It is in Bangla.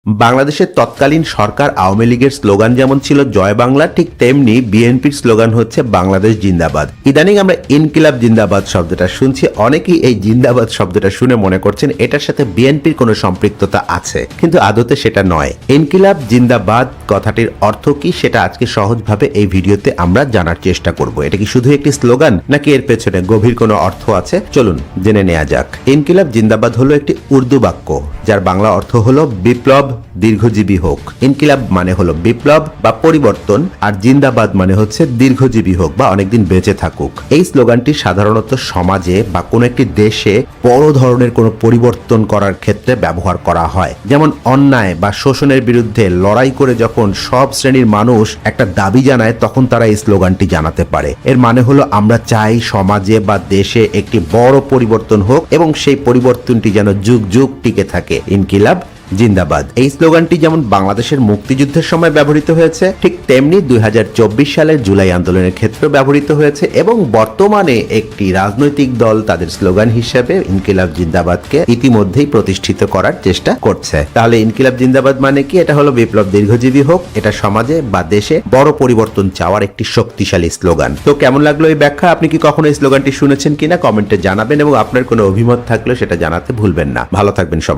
বাংলাদেশের তৎকালীন সরকার আওয়ামী লীগের স্লোগান যেমন ছিল জয় বাংলা, ঠিক তেমনি বিএনপির স্লোগান হচ্ছে বাংলাদেশ জিন্দাবাদ। ইদানিং আমরা ইনকিলাব জিন্দাবাদ শব্দটা শুনছি। অনেকেই এই জিন্দাবাদ শব্দটা শুনে মনে করছেন এটার সাথে বিএনপির কোনো সম্পৃক্ততা আছে, কিন্তু আদতে সেটা নয়। ইনকিলাব জিন্দাবাদ কথাটির অর্থ কি সেটা আজকে সহজভাবে এই ভিডিওতে আমরা জানার চেষ্টা করব। এটা কি শুধু একটি স্লোগান নাকি এর পেছনে গভীর কোনো অর্থ আছে? চলুন জেনে নেওয়া যাক। ইনকিলাব জিন্দাবাদ হলো একটি উর্দু বাক্য যার বাংলা অর্থ হলো বিপ্লব দীর্ঘজীবী হোক। ইনকিলাব মানে হলো বিপ্লব বা পরিবর্তন, আর জিন্দাবাদ মানে হচ্ছে দীর্ঘজীবী হোক বা অনেকদিন বেঁচে থাকুক। এই স্লোগানটি সাধারণত সমাজে বা কোনো একটি দেশে বড় ধরনের কোনো পরিবর্তন করার ক্ষেত্রে ব্যবহার করা হয়। যেমন অন্যায় বা শোষণের বিরুদ্ধে লড়াই করে যখন সব শ্রেণীর মানুষ একটা দাবি জানায়, তখন তারা এই স্লোগানটি জানাতে পারে। এর মানে হলো আমরা চাই সমাজে বা দেশে একটি বড় পরিবর্তন হোক এবং সেই পরিবর্তনটি যেন যুগ যুগ টিকে থাকে। ইনকিলাব জিন্দাবাদ এই স্লোগানটি যেমন বাংলাদেশের মুক্তিযুদ্ধের সময় ব্যবহৃত হয়েছে, ঠিক তেমনি 2024 সালের জুলাই আন্দোলনের ক্ষেত্রে ব্যবহৃত হয়েছে এবং বর্তমানে একটি রাজনৈতিক দল তাদের স্লোগান হিসেবে ইনকিলাব জিন্দাবাদকে ইতিমধ্যেই প্রতিষ্ঠিত করার চেষ্টা করছে। তাহলে ইনকিলাব জিন্দাবাদ মানে কি? এটা হলো বিপ্লব দীর্ঘজীবী হোক। এটা সমাজে বা দেশে বড় পরিবর্তন চাওয়ার একটি শক্তিশালী স্লোগান। তো কেমন লাগলো এই ব্যাখ্যা? আপনি কি কখনো এই স্লোগানটি শুনেছেন কিনা কমেন্টে জানাবেন এবং আপনার কোনো অভিমত থাকলে সেটা জানাতে ভুলবেন না। ভালো থাকবেন সবাই।